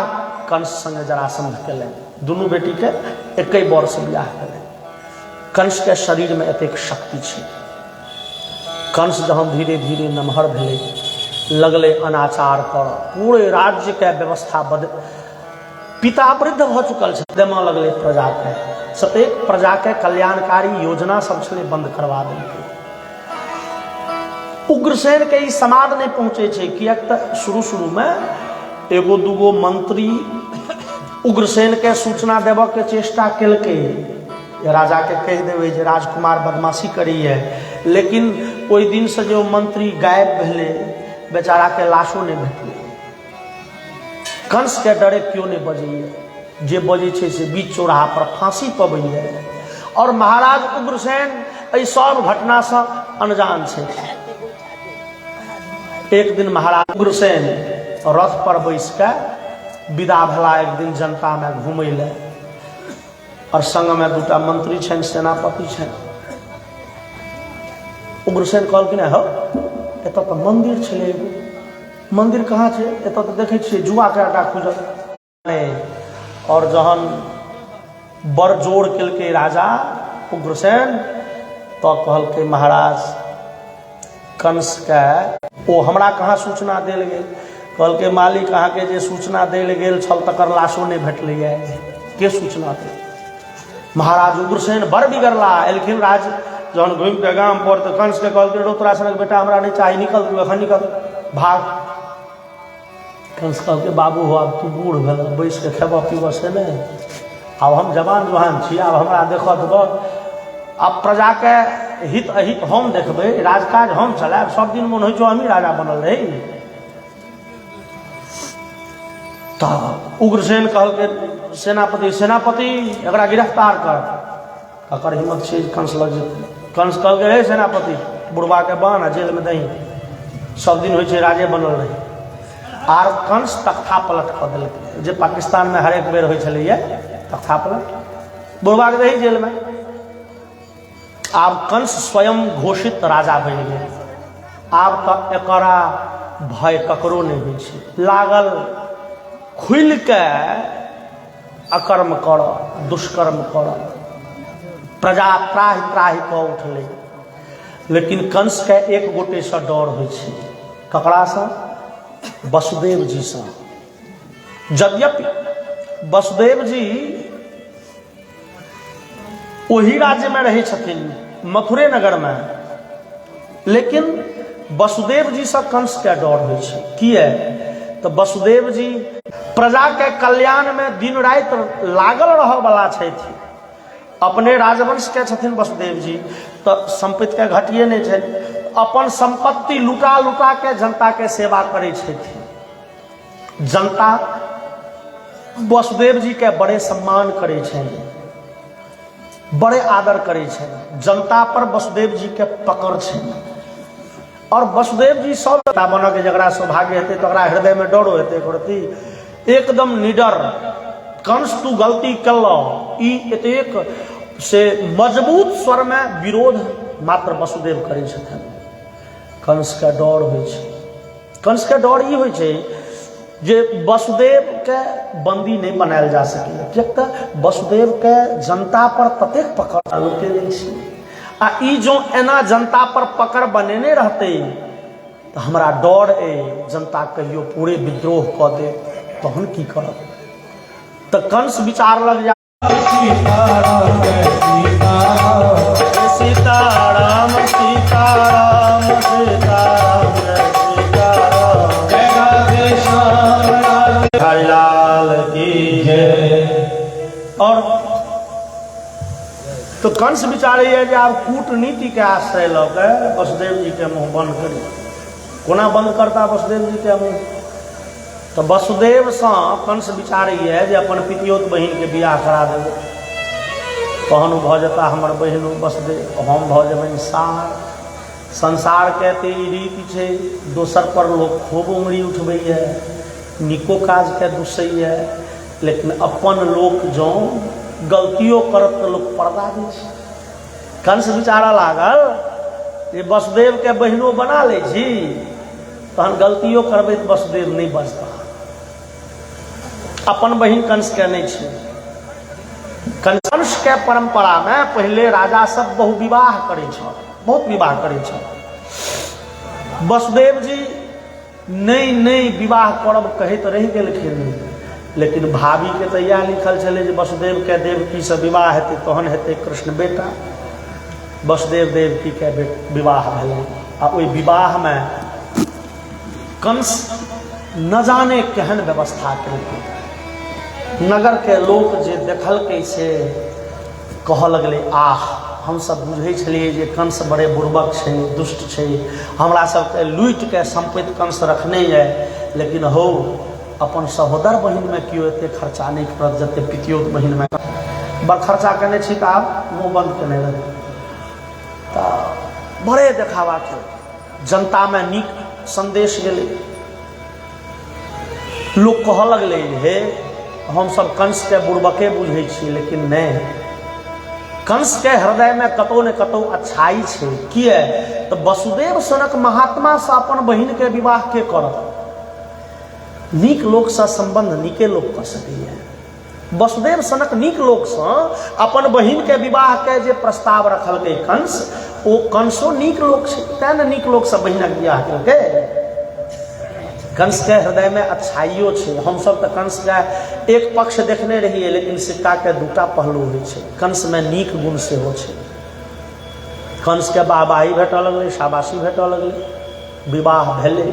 Speaker 1: कंस संगे जरासंध केले। दुनू बेटी के एक वर्ष बियाह केले। कंस के शरीर में एतेक शक्ति छी। कंस जहन धीरे धीरे नमहर भेले, लगले अनाचार कर, पूरे राज्य के व्यवस्था पिता वृद्ध भ चुकल छै, देमा लगले प्रजा के, सतेक प्रजा के कल्याणकारी योजना सब छले बंद करवा देलकै। उग्रसेन के ई समाद नहीं पहुंचे छै, कियाक त शुरू में एगो दूगो मंत्री उग्रसेन के सूचना देव के चेष्टा केलकै, राजा के कह देवे जे राजकुमार बदमाशी करी है, लेकिन ओई दिन से जो मंत्री गायब भेले, बेचारा के लाशो नहीं भेटले। कंस के डरे क्यों नहीं बजे, जे बजे छे से बीच चौराहा पर फांसी पबैया। और महाराज उग्रसेन एहि सब घटना से अनजान छे। एक दिन महाराज उग्रसेन रथ पर बैस के विदा भेला एक दिन जनता में घूमे ले, और संग में दूटा मंत्री छन, सेनापति छन। उग्रसेन कहलखिन हो एत तो मंदिर छे, मंदिर कहाँ छे, एत तो देखे छे जुआ के अड्डा खुजल। और जहन बड़ जोर केलकै राजा उग्रसेन, तो कहलकै महाराज कंस के ओ हमरा कहाँ सूचना देल गेल। कहलकै मालिक अहाँ के जे सूचना देल गेल छल तकर लाशो नहीं भेटलैया, के सूचना दे। महाराज उग्रसेन बड़ बिगड़ला। एलखिन राज जहन घूम के गाम पर, तो कंस के कहलकै रो तोरा सनक बेटा हमरा नहीं चाहिए, निकल तू एखन निकल भाग। कंस कहलकै बाबू हो आब तू बूढ़ भेल, बैस के खेब पीब से नहीं, आब हम जवान जुहान छी, आब हमरा देखऽ देबऽ, आब प्रजा के हित अहित हम देखबै, राजकाज हम चलायब, सब दिन मन होइ छौ हमही राजा बनल रही। तो उग्रसेन कहलकै सेनापति सेनापति एकरा गिरफ्तार कर। अकर हिम्मत छै कंस लग जेतै। कंस कहलकै रे सेनापति बुढ़वा के बान्ह जेल में दही, सब दिन होइ छै राजे बनल रही। आर कंस तख्ता पलट कऽ देलकै, जे पाकिस्तान में हरेक बेर होइ छलैया तख्ता पलट, बुढ़वा के दही जेल में। आब कंस स्वयं घोषित राजा बनि गेल। आब तक एकरा भय ककरो नहीं होइ छै। लागल खुल के अकर्म कर, दुष्कर्म कर, प्रजा त्राहि त्राहि कऽ उठलै। लेकिन कंस के एक गोटे से डर होइ छै, ककरा से? वसुदेव जी से। यद्यपि वसुदेव जी वही राज्य में रहे छथिन, मथुरे नगर में, लेकिन वसुदेव जी से कंस के डर होइ छै। किए तो वसुदेव जी प्रजा के कल्याण में दिन रात लागल रह वाला छथि। अपने राजवंश के छथिन वसुदेव जी, तो संपत्ति के घटिए नहीं छै, अपन संपत्ति लुटा लुटा के जनता के सेवा करे छथि। जनता वसुदेव जी के बड़े सम्मान करे छै, बड़े आदर करे छै। जनता पर वसुदेव जी के पकड़ छै। और वसुदेव जी सब बन के जरा सौभाग्य हेतै तो हृदय में डरो हेतै, एकदम निडर। कंस तू गलती कल, एतेक से मजबूत स्वर में विरोध मात्र वसुदेव करे छथिन। कंस के डर होइ छै। कंस के डर ई होइ छै जे वसुदेव के बंदी नहीं बनायल जा सके, कियाक त वसुदेव के जनता पर ततेक पकड़ लोके नहीं छै। आ ई जो एना जनता पर पकड़ बनेने रहते तो हमरा डर है जनता कहियो पूरे विद्रोह कऽ दे, तहन की करब। तो कंस विचार लग जा सीताराम सीताराम सीताराम सीताराम हरिलाल की जय। और तो कंस विचारे है कि आप कूटनीति के आश्रय लगे वसुदेव जी के मुंह बंद करी। कोना बंद करता वसुदेव जी के मुंह? तो वसुदेव से कंस विचारे है जे अपन पितियोत बहिन के बियाह करा देवे, तहन भ जेता हमर बहिन वसुदेव, हम भ जेबनि सार। संसार के ते रीति छै, दोसर पर लोग खूब उंगली उठबैया, निको काज के दुसैया, लेकिन अपन लोक जो गलतियों करत तो लोग पर्दा दै छै। कंस विचारा लागल जे वसुदेव के बहिनो बना ले छी तहन गलतियों करबै तऽ वसुदेव नहीं बचता। अपन बहिन कंस के नहीं छै। कंस के परंपरा में पहले राजा सब बहुविवाह करे छल, बहुत विवाह करे छल। वसुदेव जी नहीं नहीं विवाह करब कहैत रहि गेलखिन, लेकिन भाभी के तो यह लिखल छलै जे वसुदेव के देवकी से विवाह हेतै तहन हेतै कृष्ण बेटा। वसुदेव देवकी के विवाह भेलै आ ओहि विवाह में कंस न जाने केहन व्यवस्था केलकै। नगर के लोक जे देखलकै से कह लगलै आह हम सब बुझै छलियै जे कंस बड़े बुर्बक छै, दुष्ट छै, हमरा सबके लूटि के संपत्ति कंस रखने है, लेकिन हो अपन सहोदर बहिन में क्यों एते खर्चा नहीं करत जते पितियोत बहिन में बड़ खर्चा करने छी तऽ आब मुँह बंद केने रही। तऽ बड़े देखावा के जनता में नीक संदेश गेलै। लोग कह लगलै हे हम सब कंस के बुर्बके बुझै छी, लेकिन नहीं, कंस के हृदय में कतौ ने कतौ अच्छाई छै। किए तऽ वसुदेव सनक महात्मा से अपन बहिन के विवाह के करत। नीक लोक से संबंध नीके लोक कर सकैए। वसुदेव सनक नीक लोक से अपन बहिन के विवाह के जे प्रस्ताव रखलकै कंस, ओ कंसो नीक लोक छै, तें ने नीक लोक से बहिनक विवाह केलकै। कंस के हृदय में अच्छाइयो छै। हम सब तऽ कंस के एक पक्ष देखने रहिए, लेकिन सिक्का के दूटा पहलू होइ छै। कंस में नीक गुण सेहो छै। कंस के वाहवाही भेटऽ लगलै, शाबाशी भेटऽ लगलै, विवाह भेलै।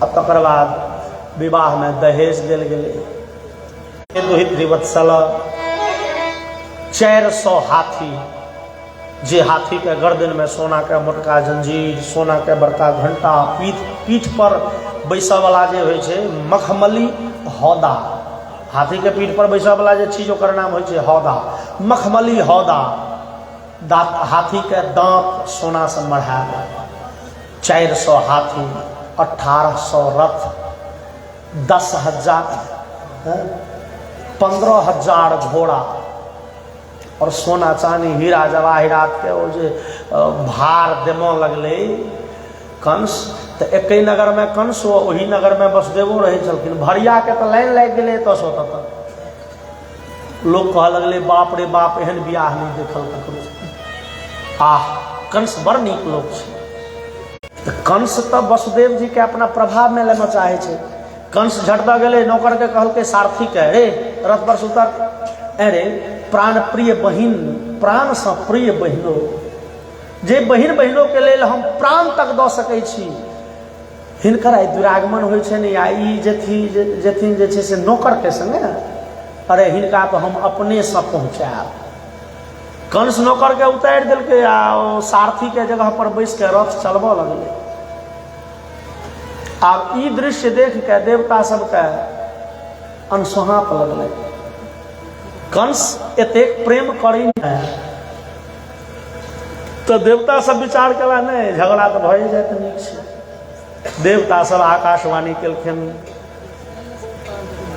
Speaker 1: अब तकर बाद विवाह में दहेज देल गेलै। दुहित त्रिवत्सल 400 हाथी, जे हाथी के गर्दन में सोना के मोटका जंजीर, सोना के बड़का घंटा, पीठ पर बैसऽ वाला जे होइ छै मखमली हौदा, हाथी के पीठ पर बैसऽ वाला जे चीज ओकर नाम होइ छै हौदा, मखमली हौदा। हाथी के दांत सोना से मढ़ायल, 400 हाथी, 1800 रथ, 10,000 15,000 घोड़ा और सोना चांदी हीरा जवाहिरात के ओ जे भार देमो लगले कंस। तो एक नगर में कंस, वही नगर में वसुदेवो रहे छलखिन। भरिया के तो लाइन लग गए तस लोग कह लगले बाप रे बाप, एहन बियाह नहीं देखल ककरो। आह कंस बड़ नीक लोक छै। कंस तो वसुदेव जी के अपना प्रभाव में लेना चाहे छे। कंस झटदा गेले, नौकर के कहलकै सारथी के, रे रथ पर सुतर। अरे प्राण प्रिय बहिन, प्राण से प्रिय बहिनो, जे बहिन बहिनों के लेल हम प्राण तक दऽ सकै छी, हिनकर आई दुरागमन होइ छै ने, आई जेथिन जे छै से नौकर के संगे, अरे हिनका तो हम अपने से पहुँचाएब। कंस नौकर के उतारि देलकै आ सारथी के जगह पर बैस के रथ चलबऽ लगलै। आब ई दृश्य देख के देवता सबके अनसोहात लगलै। कंस एतेक प्रेम करी तो देवता सब विचार कला नहीं, झगड़ा तो भए जाए तो नीक छै। देवता सब आकाशवाणी केलखिन,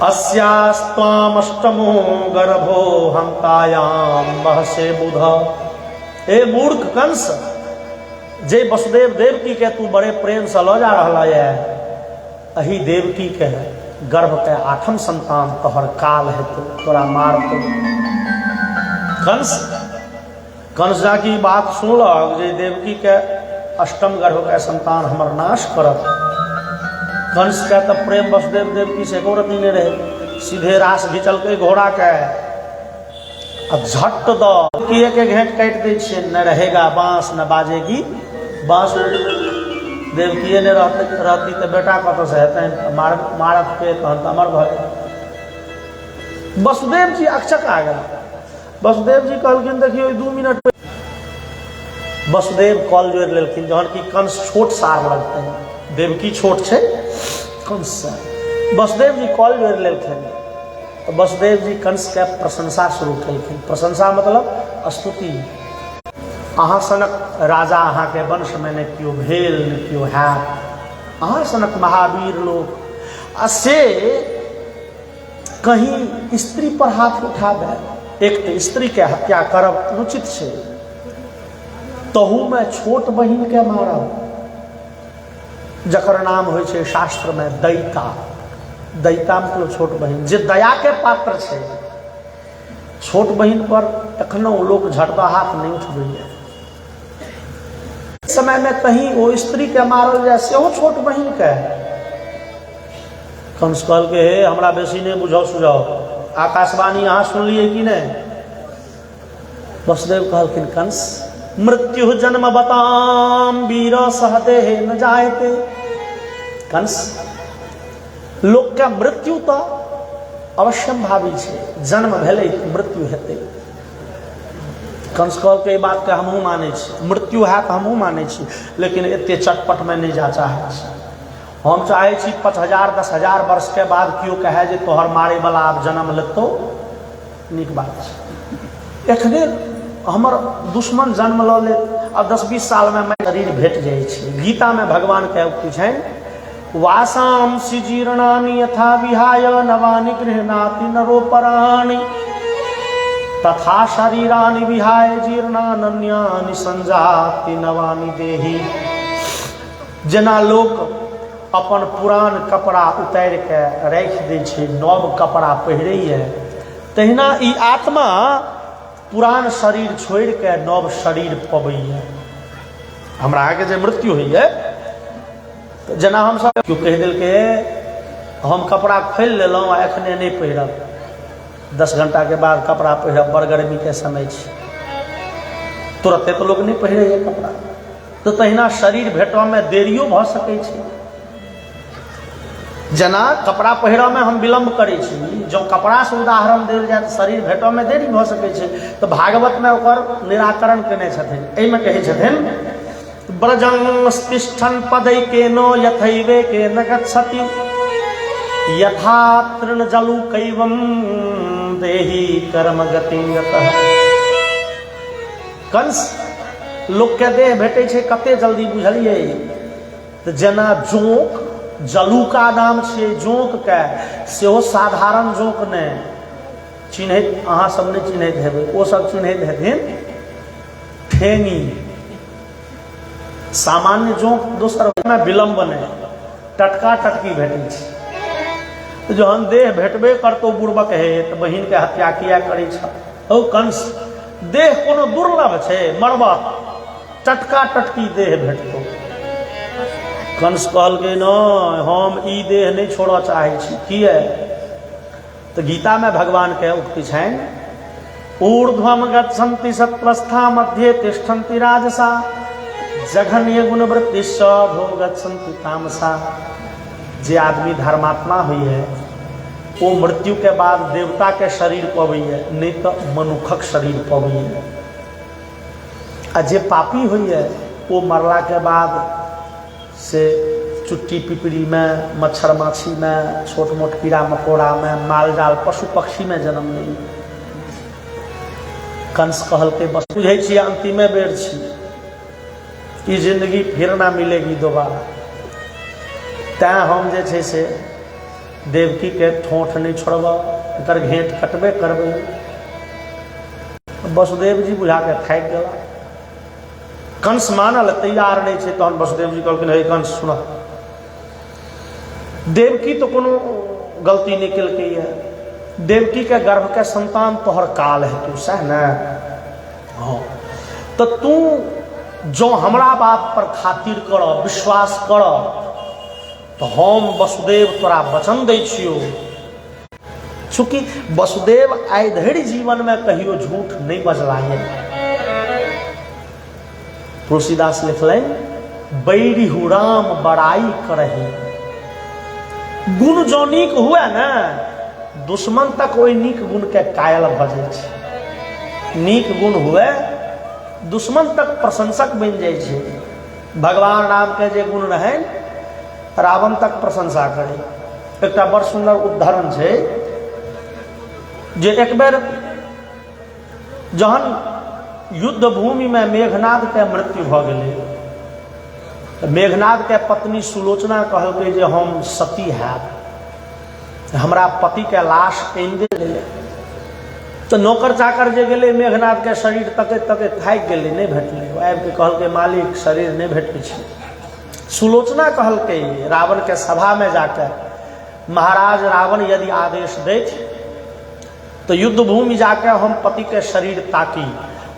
Speaker 1: अस्यास्त्वामष्टमो गर्भो हंतायाम महसे बुध। ए मूर्ख कंस, जे वसुदेव देवकी के तू बड़े प्रेम से लऽ जा रहा है, अही देवकी के गर्भ के 8म संतान तोहर काल हेतु, तोरा मारतो। कंस जाकी बात सुनलक जे देवकी के 8म गर्भ के संतान हमर नाश करत। कंस के तो प्रेम वसुदेव देवकी से एको रति नहीं रहे, सीधे रास घिचलकै घोड़ा के आ झट दो कि एक घेंट काटि दै छियै, न रहेगा बांस न बाजेगी बांस। देवकीये ने रहती तो बेटा कतऽ से हेतै, मारत के तहन तऽ अमर भऽ जाए। वसुदेव जी अक्षक आ गेल। वसुदेव जी कहलखिन देखियो 2 मिनट। वसुदेव कॉल जोड़ि लेलखिन, जहन कि कंस छोट सार लगतै, देवकी छोट छै कंस से। वसुदेव जी कॉल जोड़ि लेलखिन तो वसुदेव जी कंस के प्रशंसा शुरू केलखिन। प्रशंसा मतलब स्तुति। अहाँ सनक राजा अहाँ के वंश में ने क्यों भेल ने क्यों हैत, अहाँ सनक महावीर लोग से कहीं स्त्री पर हाथ उठाबे। एक तो स्त्री के हत्या करब अनुचित छै, तहू में छोट बहिन के मारब, जकर नाम होइ छै शास्त्र में दैता। दैता मतलब छोट बहिन, जे दया के पात्र छै। छोट बहिन पर एखनो लोग झटका हाथ नहीं उठबैया। समय में कहीं वो स्त्री के मारल जाए सेहो छोट बहिन के। कंस कहल के हे हमरा बेसी नहीं बुझाओ सुझाओ, आकाशवाणी अहाँ सुनलिए कि नहीं? वसुदेव कहलखिन कंस मृत्यु जन्म बताम वीर सहदेह न जायते। कंस लोक के मृत्यु तो अवश्यम भावी छै, जन्म भेलै मृत्यु हेतै। कंस कहल के बात के हमहूँ मानै छी, मृत्यु हैत हमहूँ मानै छी, लेकिन एते चटपट में नहीं जा चाहै छी। हम चाहे छी 5,000 10,000 वर्ष के बाद क्यों कहे जे तोहर मारे वाला आब जन्म लेतो, नीक बात छै। एखने हमर दुश्मन जन्म ल ले, अब 10-20 साल में शरीर भेट जाए छै। गीता में भगवान के उक्ति छै वासांसि जीर्णानि यथा विहाय नवानि गृह्णाति नरोपराणि तथा शरीरानि विहाय जीर्णान्यानि संजाति नवानि देहि। जेना लोक अपन पुरान कपड़ा उतारि के राख दै छै, नव कपड़ा पहिरैए, तहिना ई आत्मा पुरान शरीर छोड़ के नव शरीर पबैया। हमरा आगे जे मृत्यु होइए तो जेना हम सब क्यों कह दिल के हम कपड़ा खोल लेलहुँ एखने नहीं पहिरब, 10 घंटा के बाद कपड़ा पहिरब, बड़ गर्मी के समय छै, तुरंते तो लोग नहीं पहिरैए कपड़ा। तो तहिना शरीर भेटवा में देरियो भ सकै छै। जना कपड़ा पहिरऽ में हम विलम्ब करै छी, जो कपड़ा से उदाहरण देल जाए तो शरीर भेटऽ में देरी भ सकै छै। तो भागवत में ओकर निराकरण केने छथिन। एहिमे कहै छथिन ब्रजंस्तिष्ठन् पदैकेनो यथैवेकेन गच्छति यथा तृणजलुकैवं देहि कर्म गतिं गतः। कंस लोक के देह भेटै छै कते जल्दी बुझलिए? तो जेना जोंक, जलुका नाम छै जोंक के, सेहो साधारण जोंक ने चिन्हैत, अहाँ सब नहीं चिन्हैत हेबै, ओ सब चिन्हैत हेथिन ठेंगी। सामान्य जोंक दोसर में विलम्ब नहीं, टटका टटकी भेटै छै। तो जहन देह भेटबे करतो बुड़बक हे तो बहिन के हत्या किया करै छ? ओ कंस, देह कोनो दुर्लभ छै, मरबा टटका टटकी देह भेटतो। कंस कहल के न हम ई देह नहीं छोड़ऽ चाहे छी। किए? तो गीता में भगवान के उक्ति छनि ऊर्ध्वम गच्छन्ति सत्वस्था मध्ये तिष्ठन्ति राजसा जघन्य गुणवृत्ति अधो गच्छन्ति तामसा। जे आदमी धर्मात्मा हुई है वो मृत्यु के बाद देवता के शरीर पबैया, नहीं तो मनुखक शरीर पबैया। आ जे पापी हुई है वो मरला के बाद से चुट्टी पिपड़ी में, मच्छर माछी में, छोट मोट कीड़ा मकोड़ा में, माल जाल पशु पक्षी में जन्म ली। कंस कहल के बस बुझे छी अंतिमे बेर छी, ई जिंदगी फिर ना मिलेगी दोबारा। तैं हम जे छै से देवकी के ठोठ नहीं छोड़ब, एकर घेंट कटबे करबै। वसुदेव जी बुझा के थाकि गेला। कंस मानल तैयार नहीं छे, तहन वसुदेव जी कहलखिन हे कंस सुन, देवकी तो कोनो गलती नहीं केलकै है, देवकी के गर्भ के संतान तोहर काल है, तू सह न। हाँ तो तू जो हमरा बात पर खातिर कर, विश्वास कर, तो हम वसुदेव तोरा वचन दै छियो। चूंकि वसुदेव आइ धरि जीवन में कहियो झूठ नहीं बजला है। तुलसीदास लिखलनि बैरी हु राम बड़ाई करही। गुण जो नीक हुए न, दुश्मन तक ओहि नीक गुण के कायल भ जाय छै। नीक गुण हुए दुश्मन तक प्रशंसक बन जाय छै। भगवान राम के जे गुण रहै रावण तक प्रशंसा करे। एक बड़ सुंदर उदाहरण है जे एक बेर जहन युद्ध भूमि में मेघनाद के मृत्यु भ गेलै, मेघनाद के पत्नी सुलोचना कहलकै जे हम सती हैब, हमरा पति के लाश आनि दे। तो नौकर चाकर जे गेले मेघनाथ के शरीर तकैत तकैत थाकि गेलै, नहीं भेटलै। आबि के कहलकै मालिक शरीर नहीं भेटै छै। सुलोचना कहलकै रावण के सभा में जाकर, महाराज रावण यदि आदेश दैत तो युद्ध भूमि जाकर हम पति के शरीर ताकी,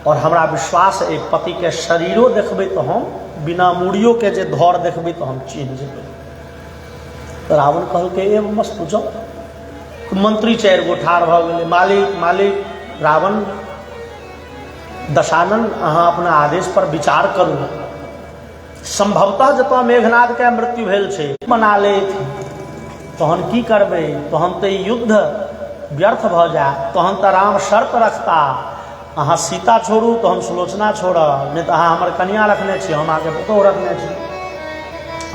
Speaker 1: और हमरा विश्वास है पति के शरीरो देखबै तो हम बिना मूड़ियों के जे धौर देखबै तो हम चिन्ह जेबै। तो रावण कहलकै एवं मस्त जाओ। मंत्री 4 गो ठाढ़ भ गेलै, मालिक मालिक रावण दशानन अहाँ अपना आदेश पर विचार करू। संभवतः जतऽ मेघनाथ के मृत्यु भेल छै मना लेत, तहन की करबै, तहन तो युद्ध व्यर्थ भ जाए। तहन तो राम शर्त रखता, अहाँ सीता छोड़ू तो हम सुलोचना छोड़ब, नहीं तो अहाँ हमर कन्या रखने छी, हम आगे पुतोह रखने छी,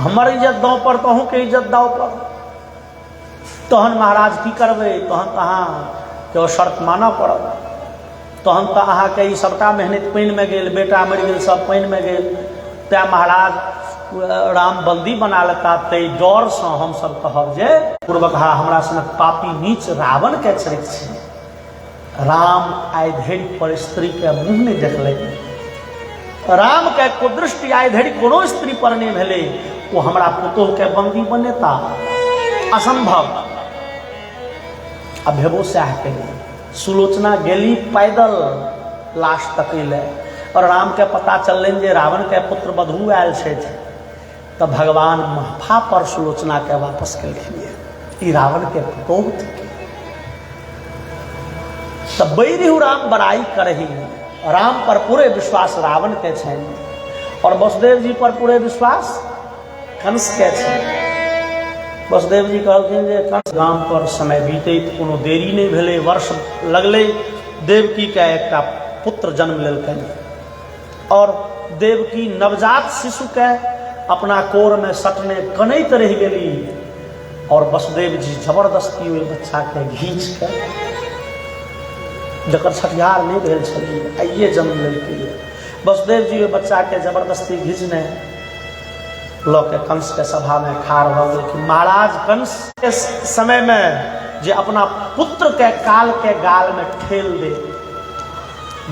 Speaker 1: हमर इज्जत दाव पर तो अहूँ के इज्जत दाव पर। तहन महाराज की करबै, तहन तो अहाँ के शर्त मानऽ पड़त। तहन तो अहाँ के ई सबटा मेहनत पानि में गेल, बेटा मरि गेल, सब पानि में गेल। तैं महाराज राम बंदी बना लेता, तै डर से हम सब कहब जे पूर्वक हमरा सनक पापी नीच रावण के चरित्र छै। राम आइ धरि पर स्त्री के मुँह नहीं देखलै, राम के कुदृष्टि आइ धरि कोनो स्त्री पर नहीं भेलै, वो हमरा पुतोह के बंदी बनेता, असंभव। अब भेबो सएह केलै। सुलोचना गेली पैदल लाश तकैले, और राम के पता चललनि जे रावण के पुत्र बधू आयल छथि, तो भगवान महफा पर सुलोचना के वापस केलखिन। ई रावण के पुतोह थिक। तब बैरिहु राम बड़ाई करही, राम पर पूरे विश्वास रावण के छनि, और वसुदेव जी पर पूरे विश्वास कंस के छनि। वसुदेव जी कहलखिन जे कंस गाम पर समय बीतैत कोनो देरी नहीं भेलै, वर्ष लगलै। देवकी के एकटा पुत्र जन्म लेलकनि, और देवकी नवजात शिशु के अपना कोर में सटने कनैत रहि गेली, और वसुदेव जी जबरदस्ती ओहि बच्चा के घींच के, जकर छठिहार नहीं भेल छलै, आइए जन्म लेलकै, वसुदेव जी ओहि बच्चा के जबरदस्ती घींचने लऽ के कंस के सभा में ठाढ़ भ गेलखिन। महाराज कंस के समय में जे अपना पुत्र के काल के गाल में ठेल दे,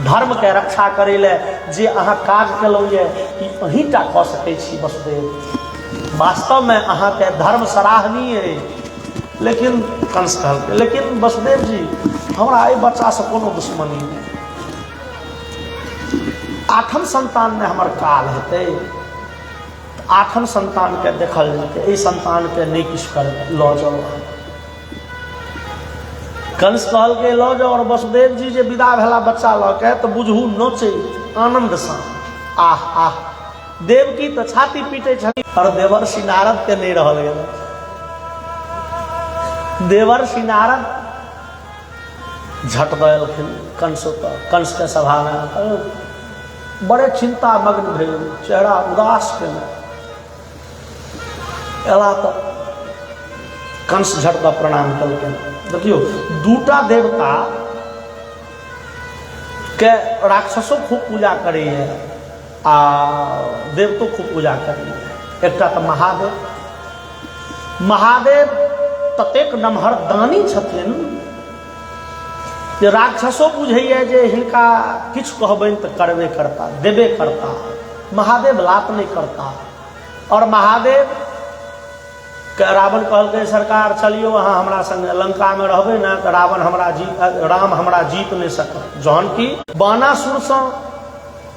Speaker 1: धर्म के रक्षा करे ले जे अहाँ काज केलहुँ ये ई अहींटा कऽ सकै छी वसुदेव, वास्तव में अहाँ के धर्म सराहनीय है। लेकिन कंस कहलकै, लेकिन वसुदेव जी हमरा एहि बच्चा से कोनो दुश्मनी नहीं, 8म संतान में हमर काल हेतै, 8म संतान के देखल जेतै, एहि संतान के नहीं किछु कर लऽ जाओ। कंस कहलकै लऽ जाओ, और वसुदेव जी जे विदा भेला बच्चा लऽ के, तो बुझू नोचे आनंद से, आह आह। देवकी तो छाती पीटे छली, और देवर्षि नारद के नहीं रहल गेल। देवर्षि नारद झट दलखिन कंस पर, कंस के सभा में बड़े चिंता मग्न भेल, चेहरा उदास केने एला तो कंस झट दऽ प्रणाम केलखिन। देखियो दूटा देवता के राक्षसों खूब पूजा करे है, आ देवतो खूब पूजा करे। एकटा तो महादेव, महादेव ततेक नमहर दानी छथिन जे राक्षसों बुझैया जे हिनका किछु कहबनि तऽ करबे करता, देबे करता। महादेव लात नहीं करता। और महादेव के रावण कहलकै सरकार चलियो अहाँ हमरा संगे लंका में रहबै ना तऽ राम हमरा जीत नहीं सकत। जहन कि बानासुर से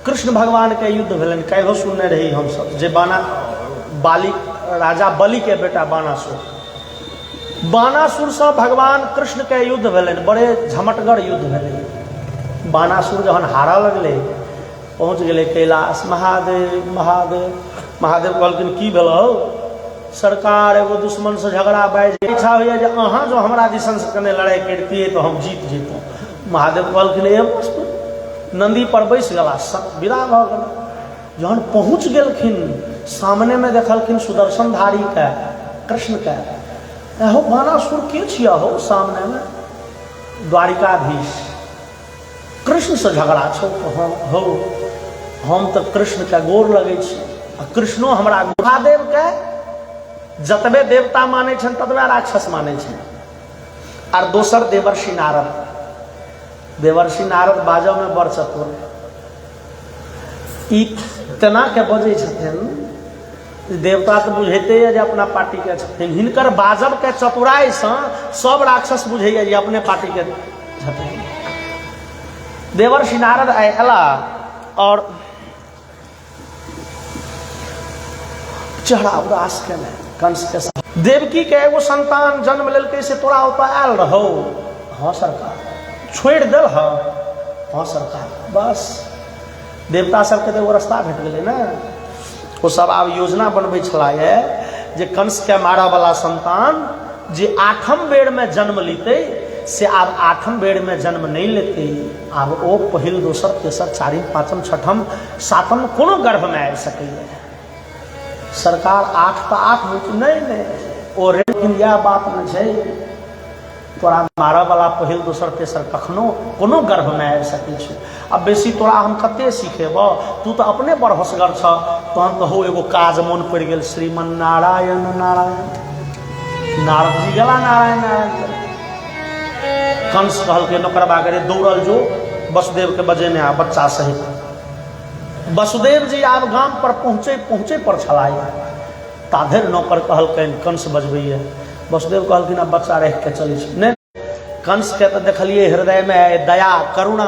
Speaker 1: कृष्ण भगवान के युद्ध भेलनि, काल्हि सुनने रही हमसब जे बाली राजा बलि के बेटा बानासुर से भगवान कृष्ण के युद्ध भेलनि, बड़े झमटगर युद्ध भेलै। बानासुर जहन हारऽ लगलै, पहुँच गेलै कैलाश, महादेव महादेव। महादेव कहलखिन की भेल हौ सरकार, एगो दुश्मन से झगड़ा बाइज, इच्छा होइए जे अहाँ जो हमरा दिसन से कने लड़ाई करतियै तो हम जीत जैतौं। महादेव कहलखिन ए वस्तु, नंदी पर बैस गेला, विदा भऽ गेल। जहन पहुँच गेलखिन सामने में देखलखिन सुदर्शनधारी के कृष्ण के, हो बानासुर के छिया हो सामने में? द्वारिकाधीश कृष्ण से झगड़ा छो हो, हम तो कृष्ण के गोर लगे छी, कृष्णो हमरा। महादेव के जतबे देवता माने छन ततबे राक्षस माने छन। और दोसर देवर्षि नारद, देवर्षि नारद बाजो में बड़ चतुर, इतना के बजे छथिन देवता तो बुझेते है जे अपना पार्टी के छथिन, हिनकर बाजब के चतुराई से सब राक्षस बुझैया जे अपने पार्टी के छथिन। देवर्षि नारद अयला और चेहरा उदास केने कंस के साथ। देवकी के एगो संतान जन्म लेलकै से तोरा ओतऽ आयल रहो? हाँ सरकार। छोड़ दिल? हाँ सरकार। बस देवता सबके तो एगो रास्ता भेट गेलै ना, वो सब आब योजना बनबै छलाहे जे कंस के मारा वाला संतान जे 8म बेर में जन्म लेते से आब 8म बेर में जन्म नहीं लेते, आब ओ पहिल दोसर तेसर चारिम पाँचम छठम सातम कोनो गर्भ में आबि सकैए। सरकार 8 तो 8 हो नहीं ओ लेकिन यह बात न छै तोरा मारऽ वाला पहिल दोसर तेसर कखनो कोनो गर्भ में आबि सकै छै। अब बेसी तोरा हम कते सिखेब, तू तो अपने बड़ होसगर छ। तहन तो हो एगो काज मन पड़ि गेल, श्रीमन नारायण नारायण, नारद जी गेला नारायण नारायण। कंस कहलकै नौकरबा करे दौड़ल जो वसुदेव के बजेने आ बच्चा सहित। वसुदेव जी आब गाम पर पहुँचे पर छलाह, ताधर नौकर कहलकैन कंस बजबैया। वसुदेव कहलखिन अब बच्चा रह के चलै छै। नहीं, कंस के तो देखलिए हृदय में दया करुणा